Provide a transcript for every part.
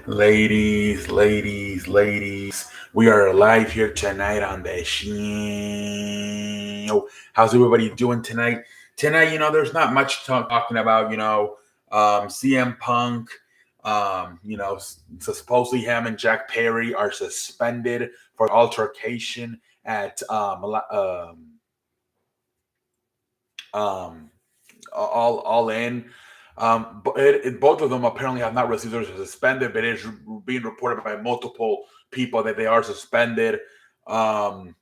Ladies, we are live here tonight on the show. How's everybody doing tonight? Tonight, there's not much talking about, CM Punk. So supposedly him and Jack Perry are suspended for altercation at um, all in. Both of them apparently have not received or suspended, but it is being reported by multiple people that they are suspended. Um,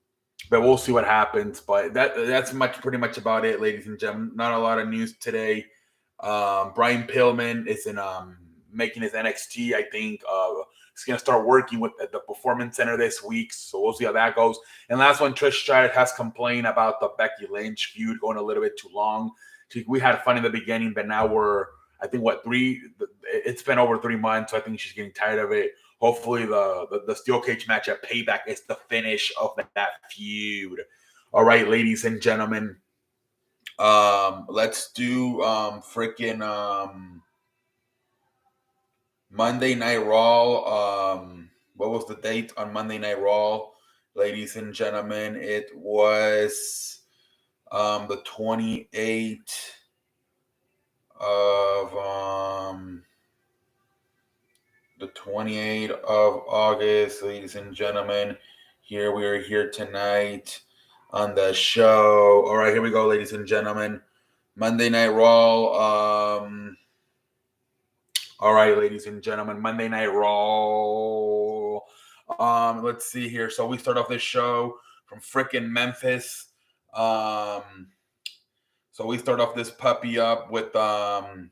but we'll see what happens. But that's pretty much about it, ladies and gentlemen. Not a lot of news today. Brian Pillman is in making his NXT. I think he's gonna start working with at the Performance Center this week, so we'll see how that goes. And last one, Trish Stratus has complained about the Becky Lynch feud going a little bit too long. We had fun in the beginning, but now I think it's been over 3 months, so I think she's getting tired of it. Hopefully the steel cage match at Payback is the finish of that feud. All right, ladies and gentlemen. Let's do freaking Monday Night Raw. What was the date on Monday Night Raw, ladies and gentlemen? It was the 28th of August, ladies and gentlemen. Here we are here tonight on the show. All right, here we go, ladies and gentlemen. Monday Night Raw. All right, ladies and gentlemen, Monday Night Raw. Let's see here. So we start off this show from frickin' Memphis. So we start off this puppy up with Sami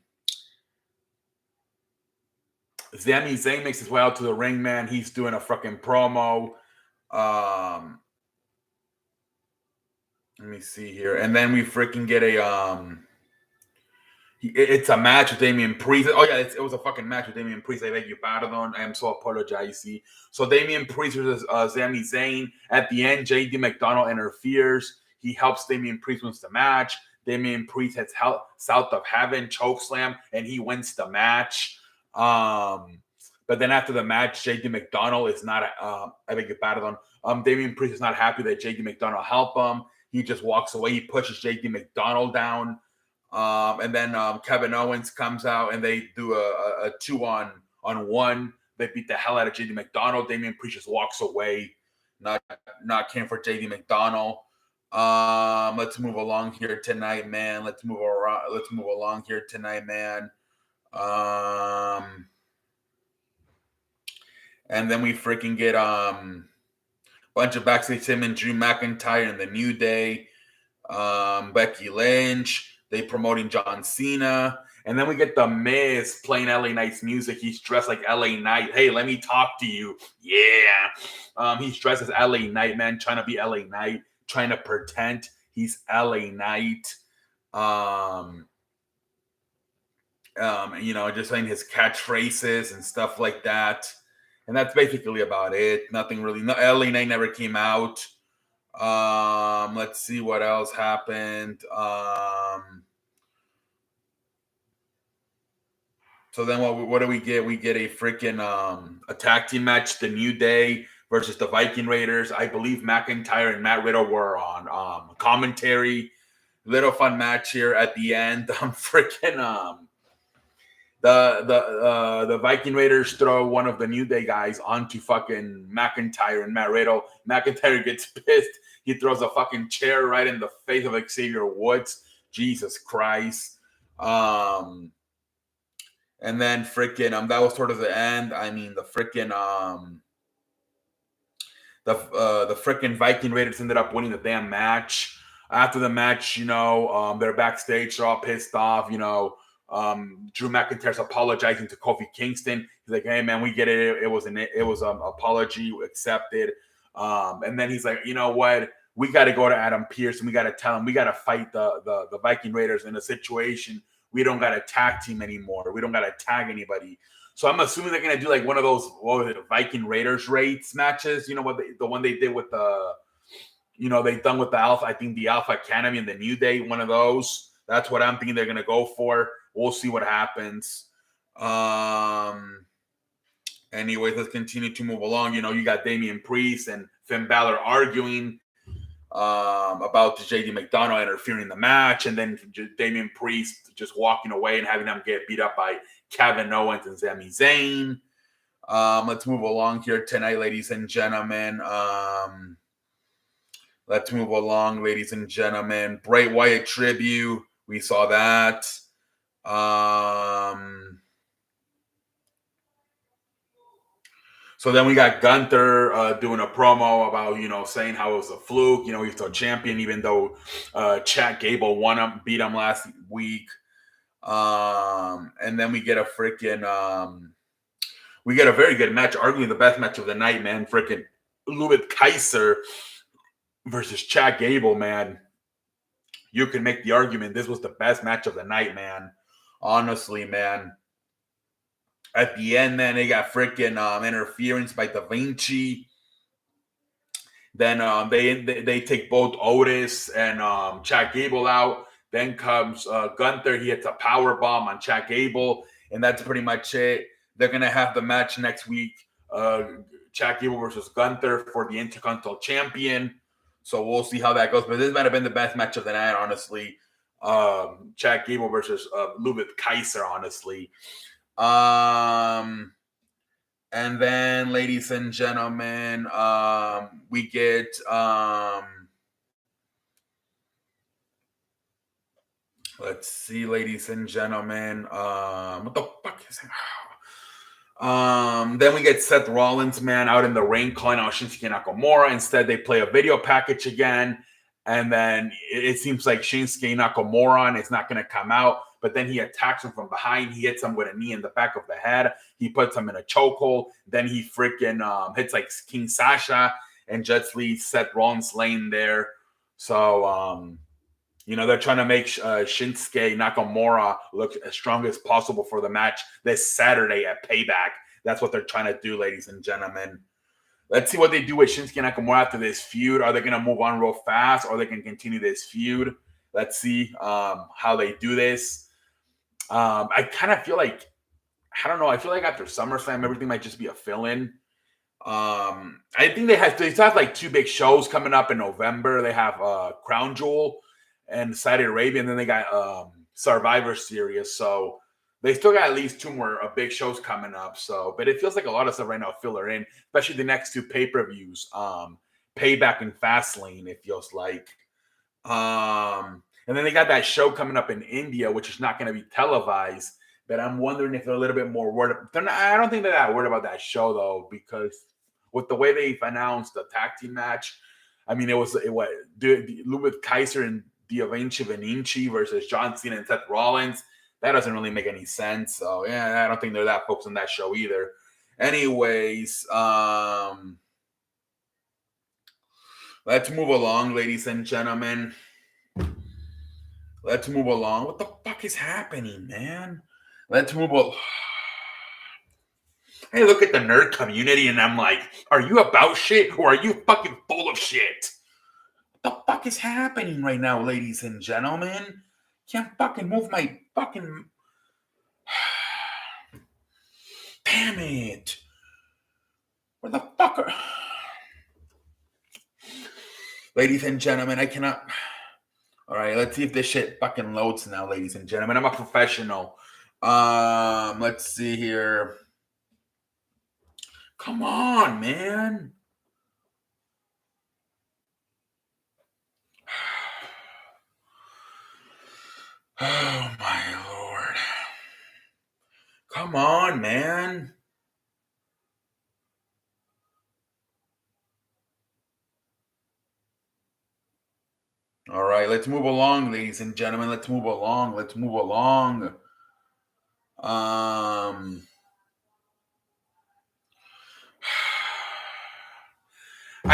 Zayn makes his way out to the ring, man. He's doing a fucking promo. Let me see here. And then we freaking get it's a match with Damian Priest. Oh yeah, it was a fucking match with Damian Priest. I beg your pardon. I am so apologizing. So Damian Priest versus Sami Zayn. At the end, JD McDonald interferes. He helps Damian Priest wins the match. Damian Priest hits South of Heaven chokeslam, and he wins the match. But then after the match, JD McDonald is not. I beg your pardon. Damian Priest is not happy that JD McDonald helped him. He just walks away. He pushes JD McDonald down. And then Kevin Owens comes out and they do a 2-on-1. They beat the hell out of JD McDonald. Damian Priest just walks away, not caring for JD McDonald. Let's move along here tonight, man. Let's move along here tonight, man. And then we freaking get bunch of backstage him and Drew McIntyre and the New Day. Becky Lynch. They promoting John Cena. And then we get The Miz playing LA Knight's music. He's dressed like LA Knight. Hey, let me talk to you. Yeah. He's dressed as LA Knight, man, trying to be LA Knight, trying to pretend he's LA Knight. Just saying his catchphrases and stuff like that. And that's basically about it. Nothing really. LA Knight never came out. Let's see what else happened. So then what do we get? We get a freaking a tag team match, the New Day versus the Viking Raiders. I believe McIntyre and Matt Riddle were on commentary. Little fun match here at the end. The Viking Raiders throw one of the New Day guys onto fucking McIntyre and Matt Riddle. McIntyre gets pissed. He throws a fucking chair right in the face of Xavier Woods. Jesus Christ. And then freaking that was sort of the end. I mean, the freaking the freaking Viking Raiders ended up winning the damn match. After the match, they're backstage, they're all pissed off. Drew McIntyre's apologizing to Kofi Kingston. He's like, "Hey man, we get it. It was an apology accepted." And then he's like, "You know what? We got to go to Adam Pearce and we got to tell him we got to fight the Viking Raiders in a situation. We don't got to tag team anymore. We don't got to tag anybody." So I'm assuming they're gonna do like one of those Viking Raiders rates matches. The one they did with they done with the Alpha. I think the Alpha Academy and the New Day. One of those. That's what I'm thinking they're gonna go for. We'll see what happens. Anyways, let's continue to move along. You got Damian Priest and Finn Balor arguing about JD McDonough interfering in the match, and then Damian Priest just walking away and having them get beat up by Kevin Owens and Sami Zayn. Let's move along here tonight, ladies and gentlemen. Let's move along, ladies and gentlemen. Bray Wyatt tribute. We saw that. So then we got Gunther doing a promo about, saying how it was a fluke. He's still champion, even though Chad Gable beat him last week. And then we get a very good match, arguably the best match of the night, man. Freaking Ludwig Kaiser versus Chad Gable, man. You can make the argument this was the best match of the night, man. Honestly, man. At the end, man, they got freaking interference by Da Vinci. Then they take both Otis and Chad Gable out. Then comes Gunther. He hits a power bomb on Chad Gable, and that's pretty much it. They're gonna have the match next week. Chad Gable versus Gunther for the Intercontinental Champion. So we'll see how that goes. But this might have been the best match of the night, honestly. Chad Gable versus Ludwig Kaiser, honestly. And then, ladies and gentlemen, we get let's see, ladies and gentlemen, what the fuck is it? Then we get Seth Rollins, man, out in the ring calling out Shinsuke Nakamura. Instead, they play a video package again. And then it seems like Shinsuke Nakamura is not going to come out. But then he attacks him from behind. He hits him with a knee in the back of the head. He puts him in a chokehold. Then he freaking hits like King Sasha and just leaves Seth Rollins laying there. So, they're trying to make Shinsuke Nakamura look as strong as possible for the match this Saturday at Payback. That's what they're trying to do, ladies and gentlemen. Let's see what they do with Shinsuke Nakamura after this feud. Are they going to move on real fast, or they can continue this feud? Let's see how they do this. I kind of feel like, I don't know. I feel like after SummerSlam, everything might just be a fill-in. I think they have like 2 big shows coming up in November. They have Crown Jewel and Saudi Arabia, and then they got Survivor Series. So they still got at least 2 more big shows coming up. So, but it feels like a lot of stuff right now filler in, especially the next 2 pay-per-views, Payback and Fastlane. It feels like. And then they got that show coming up in India, which is not going to be televised. But I'm wondering if they're a little bit more worried. I don't think they're that worried about that show, though, because with the way they've announced the tag team match, I mean, it was Ludwig Kaiser and Vinci versus John Cena and Seth Rollins. That doesn't really make any sense. So, yeah, I don't think they're that focused on that show either. Anyways, let's move along, ladies and gentlemen. Let's move along. What the fuck is happening, man? Let's move along. I look at the nerd community and I'm like, are you about shit or are you fucking full of shit? What the fuck is happening right now, ladies and gentlemen? Can't fucking move my fucking... Damn it. Where the fuck are... Ladies and gentlemen, I cannot... All right, let's see if this shit fucking loads now, ladies and gentlemen. I'm a professional. Let's see here. Come on, man. Oh, my Lord. Come on, man. All right, let's move along, ladies and gentlemen. Let's move along. Let's move along. I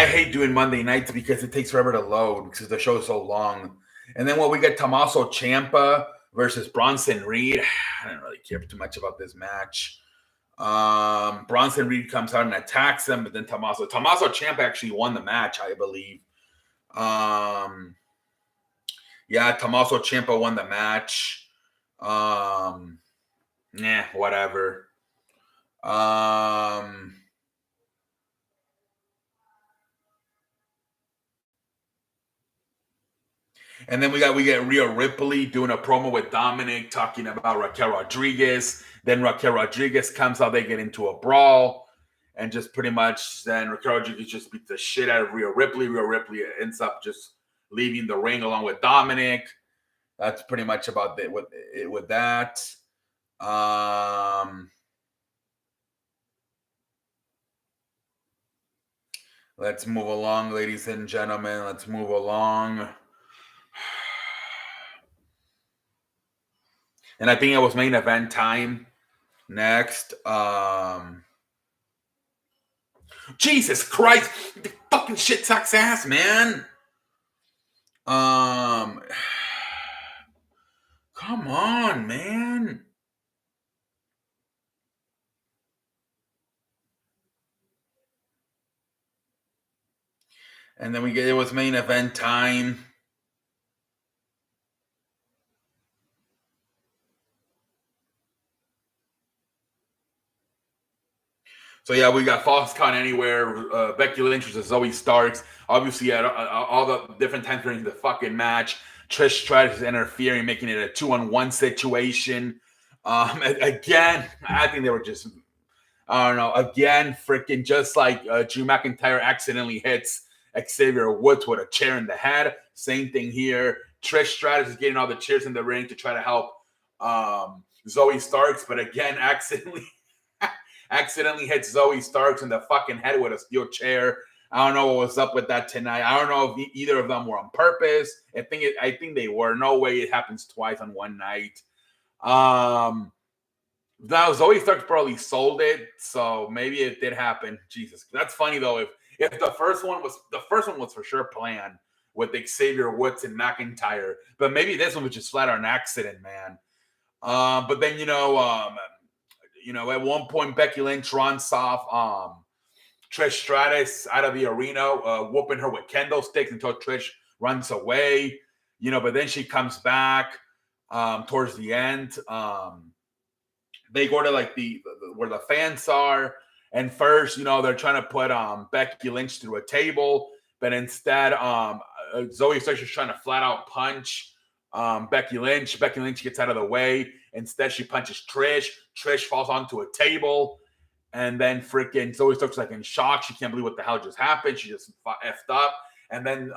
hate doing Monday nights because it takes forever to load because the show is so long. And then we get Tommaso Ciampa versus Bronson Reed. I don't really care too much about this match. Bronson Reed comes out and attacks him, but then Tommaso Ciampa actually won the match, I believe. Yeah, Tommaso Ciampa won the match. Whatever. Um, and then we get Rhea Ripley doing a promo with Dominic talking about Raquel Rodriguez. Then Raquel Rodriguez comes out, they get into a brawl, and just pretty much then Raquel Rodriguez just beats the shit out of Rhea Ripley. Rhea Ripley ends up just leaving the ring along with Dominic. That's pretty much about it with that. Let's move along, ladies and gentlemen. Let's move along. And I think it was main event time. Next. Jesus Christ. The fucking shit sucks ass, man. Come on, man. And then it was main event time. So yeah, we got Falls Count Anywhere, Becky Lynch versus Zoe Starks. Obviously, at all the different times during the fucking match, Trish Stratus interfering, making it a 2-on-1 situation. Again, I think they were just, I don't know. Again, freaking just like Drew McIntyre accidentally hits Xavier Woods with a chair in the head. Same thing here. Trish Stratus is getting all the chairs in the ring to try to help Zoe Starks, but again, accidentally hits Zoe Starks in the fucking head with a steel chair. I don't know what was up with that tonight. I don't know if either of them were on purpose. I think they were. No way it happens twice on one night. Now Zoe Starks probably sold it, so maybe it did happen. Jesus, that's funny though. If the first one was for sure planned with Xavier Woods and McIntyre, but maybe this one was just flat out an accident, man. But then at one point Becky Lynch runs off Trish Stratus out of the arena, whooping her with kendo sticks until Trish runs away. But then she comes back towards the end. They go to like where the fans are, and first, they're trying to put Becky Lynch through a table, but instead, Zoe Starks is trying to flat out punch Becky Lynch. Becky Lynch gets out of the way. Instead, she punches Trish. Trish falls onto a table, and then freaking Zoe Starks like in shock. She can't believe what the hell just happened. She just effed up, and then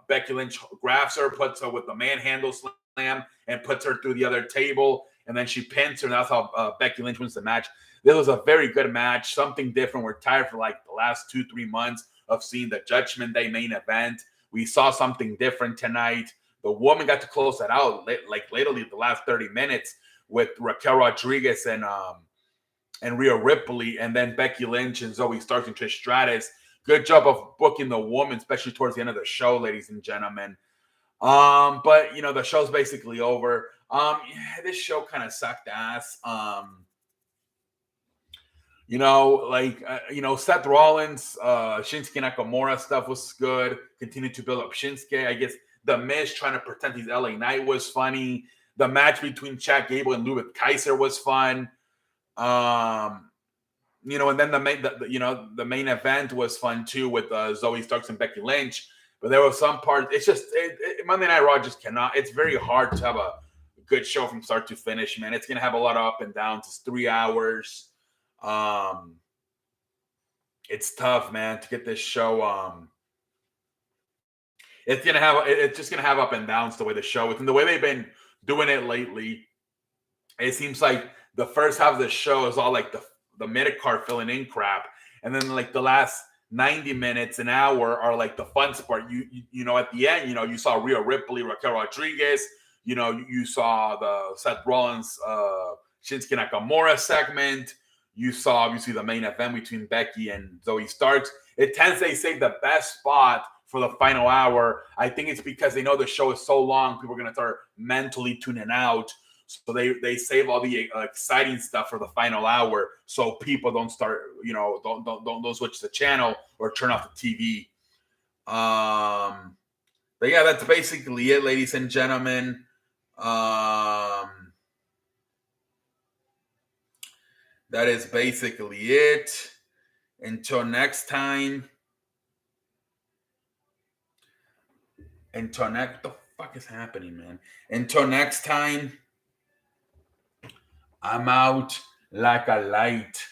Becky Lynch grabs her, puts her with the manhandle slam, and puts her through the other table. And then she pins her, and that's how Becky Lynch wins the match. This was a very good match, something different. We're tired for like the last 2-3 months of seeing the Judgment Day main event. We saw something different tonight. The woman got to close it out, like literally the last 30 minutes with Raquel Rodriguez and Rhea Ripley, and then Becky Lynch and Zoe Starks and Trish Stratus. Good job of booking the woman, especially towards the end of the show, ladies and gentlemen. But the show's basically over. This show kind of sucked ass. Seth Rollins, Shinsuke Nakamura stuff was good. Continued to build up Shinsuke. I guess The Miz trying to pretend he's LA Knight was funny. The match between Chad Gable and Ludwig Kaiser was fun. And then the main event was fun too with Zoe Starks and Becky Lynch. But there were some parts. It's just Monday Night Raw just cannot. It's very hard to have a good show from start to finish, man. It's gonna have a lot of up and downs. It's 3 hours. It's tough, man, to get this show. It's just gonna have up and downs the way the show is, and the way they've been doing it lately. It seems like the first half of the show is all like the mid card filling in crap, and then like the last 90 minutes, an hour are like the fun part. At the end, you saw Rhea Ripley, Raquel Rodriguez. You saw the Seth Rollins, Shinsuke Nakamura segment. You saw obviously the main event between Becky and Zoe Starks. It tends they save the best spot for the final hour. I think it's because they know the show is so long, people are going to start mentally tuning out. So they save all the exciting stuff for the final hour, so people don't start, don't switch the channel or turn off the TV. But yeah, that's basically it, ladies and gentlemen. that is basically it. Until next time. What the fuck is happening, man? Until next time, I'm out like a light.